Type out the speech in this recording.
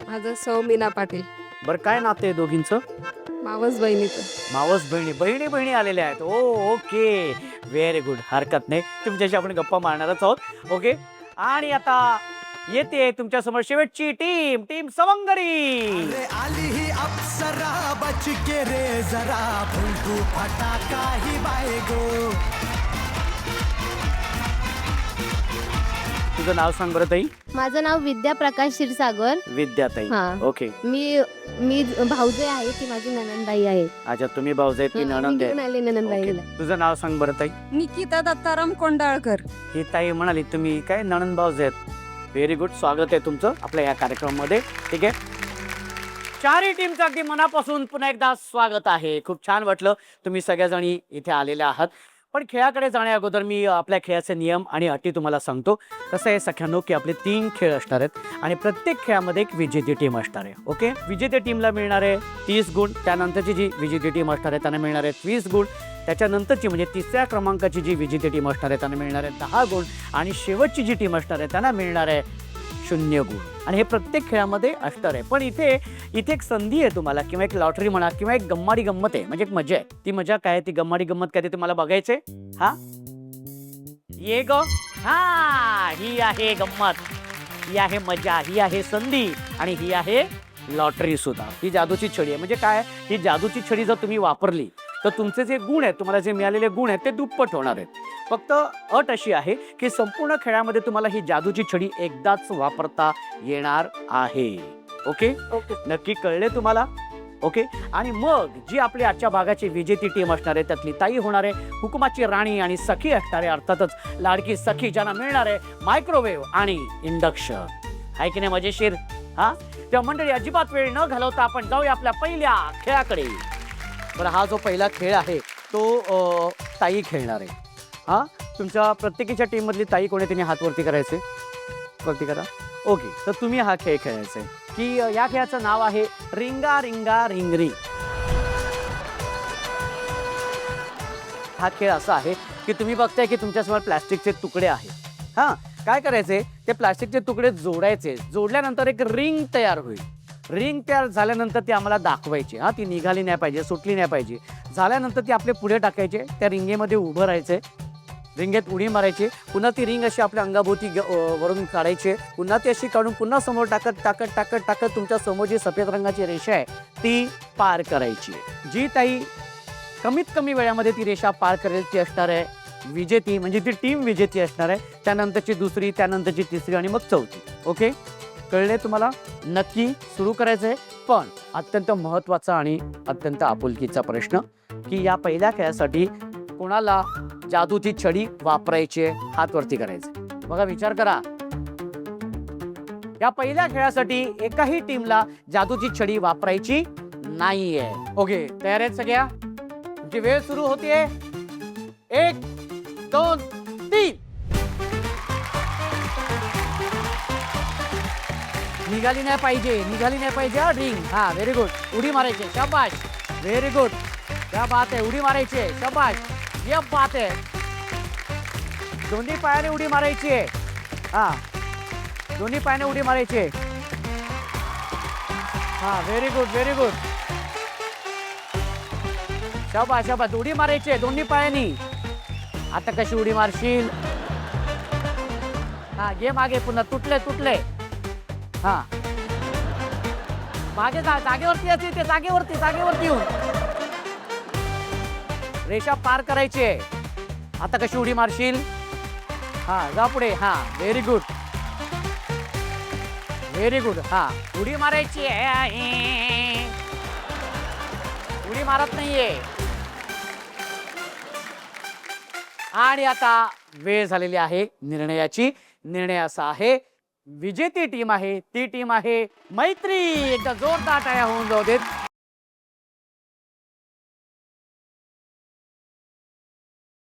माझं सौ मीना पाटील. बरं काय नाते आहे दोघींचं? मावस बहिणीचं. मावस बहिणी बहिणी बहिणी आलेल्या आहेत. ओ ओके, व्हेरी गुड. हरकत नाही, तुमच्याशी आपण गप्पा मारणारच आहोत. ओके, आणि आता येते तुमच्या समोर शेवटची टीम, टीम सवंगडी. आली ही अप्सरा बच के रे जरा भुलटू फटाका ही बायगो. तुझं नाव सांग बरं ताई. माझं नाव विद्या प्रकाश क्षीरसागर. विद्याताई. हा. ओके. मी मी भाऊजे आहे, ती माझी ननंदबाई आहे. अच्छा, तुम्ही भाऊजाई ती नणंद मी घेऊन आहे. आले ननंदबाईला. ओके. तुझं नाव सांग बरं ताई. निकिता दत्ताराम कोंडाळकर. ही ताई म्हणाली तुम्ही काय नणंद भाऊजाई आहेत. व्हेरी गुड, स्वागत आहे तुमचं आपल्या या कार्यक्रमामध्ये. ठीक आहे, चारही टीमचं अगदी मनापासून पुन्हा एकदा स्वागत आहे. खूप छान वाटलं तुम्ही सगळ्याजणी इथे आलेल्या आहात. पण खेळाकडे जाण्या अगोदर मी आपल्या खेळाचे नियम आणि अटी तुम्हाला सांगतो. कसं आहे सख्यानो, की आपले 3 खेळ असणार आहेत आणि प्रत्येक खेळामध्ये एक विजेती टीम असणार आहे. ओके, विजेत्या टीमला मिळणारे 30 गुण, त्यानंतरची जी विजेती टीम असणार आहे त्यांना मिळणारे 20 गुण, त्याच्यानंतरची म्हणजे 3ऱ्या क्रमांकाची जी विजेती टीम असणार आहे त्यांना मिळणारे 10 गुण, आणि शेवटची जी टीम असणार आहे त्यांना मिळणार आहे 0 गुण. आणि हे प्रत्येक खेळामध्ये असणार आहे. पण इथे एक संधी आहे तुम्हाला, किंवा एक लॉटरी म्हणा, किंवा एक गम्माडी गंमत आहे, म्हणजे एक मजा आहे. ती मजा काय आहे, ती गम्माडी गंमत काय ते तुम्हाला बघायचे. हा ये ग, हा ही आहे गंमत, ही आहे मजा, ही आहे संधी, आणि ही आहे लॉटरी सुद्धा. ही जादूची छडी आहे. म्हणजे काय, ही जादूची छडी जर तुम्ही वापरली तर तुमचे जे गुण आहेत, तुम्हाला जे मिळालेले गुण आहेत ते दुप्पट होणार आहेत. फक्त अट अशी आहे की संपूर्ण खेळामध्ये तुम्हाला ही जादूची छडी एकदाच वापरता येणार आहे. Okay okay. नक्की कळले तुम्हाला? ओके, आणि मग जी आपली आजच्या भागाची विजेती टीम असणार आहे त्यातली ताई होणार आहे हुकुमाची राणी, आणि सखी असणार आहे अर्थातच लाडकी सखी, ज्यांना मिळणार आहे मायक्रोवेव्ह आणि इंडक्शन. आहे की नाही मजेशीर? हा, तेव्हा मंडळी अजिबात वेळ न घालवता आपण जाऊया आपल्या पहिल्या खेळाकडे. बरं, हा जो पहिला खेळ आहे तो ताई खेळणार आहे. हा, तुमच्या प्रत्येकीच्या टीम मधली ताई कोणी त्यांनी हात वरती करायचे, वरती करा. ओके, तर तुम्ही हा खेळ खेळायचा आहे की या खेळाचं नाव आहे रिंगा रिंगा रिंग रिंग. हा खेळ असा आहे की तुम्ही बघताय की तुमच्यासमोर प्लास्टिकचे तुकडे आहेत. हा, काय करायचे, ते प्लास्टिकचे तुकडे जोडायचे. जोडल्यानंतर एक रिंग तयार होईल. रिंग तयार झाल्यानंतर ती आम्हाला दाखवायची. हा, ती निघाली नाही पाहिजे, सुटली नाही पाहिजे. झाल्यानंतर ती आपले पुढे टाकायचे, त्या रिंगेमध्ये उभं राहायचे, रिंगेत उडी मारायची, पुन्हा ती रिंग अशी आपल्या अंगाभोवती वरून काढायची, पुन्हा ती अशी काढून पुन्हा समोर टाकत टाकत टाकत टाकत तुमच्या समोर जी सफेद रंगाची रेषा आहे ती पार करायची. जी ताई कमीत कमी वेळामध्ये ती रेषा पार करेल ती असणार आहे विजेती, म्हणजे ती टीम विजेती असणार आहे. त्यानंतरची दुसरी, त्यानंतरची तिसरी, आणि मग चौथी. ओके, कळले तुम्हाला? नक्की सुरू करायचं आहे. पण अत्यंत महत्त्वाचा आणि अत्यंत आपुलकीचा प्रश्न की या पहिल्या खेळासाठी कोणाला जादूची छडी वापरायची आहे, हात वरती करायचे. बघा, विचार करा. या पहिल्या खेळासाठी एकाही टीमला जादूची छडी वापरायची नाहीये. ओके, तयार आहेत सगळ्या? तुमची वेळ सुरू होतीये. 1 2 3. निघाली नाही पाहिजे, निघाली नाही पाहिजे. हा, रिंग. हा, व्हेरी गुड. उडी मारायची, शाबाश. व्हेरी गुड, क्या बात आहे. उडी मारायची, शाबाश. ये बात आहे. दोन्ही पायाने उडी मारायची आहे. हा, दोन्ही पायाने उडी मारायची आहे. हा, व्हेरी गुड, व्हेरी गुड. शाबाश शाबाश. उडी मारायची आहे दोन्ही पायानी. आता कशी उडी मारशील? हा, घे मागे, पुन्हा तुटले तुटले. हा, मागे जा, जागेवरती असते ते, जागेवरती जागेवरती येऊन रेषा पार करायची आहे. आता कशी उडी मारशील? हा, जा पुढे. हा, व्हेरी गुड, व्हेरी गुड. हा, उडी मारायची आहे. उडी मारत नाहीये. आणि आता वेळ झालेली आहे निर्णयाची. निर्णय असा आहे, विजेती टीम आहे ती टीम आहे मैत्री. एकदा जोरदार टाळ्या होऊन जाऊ देत.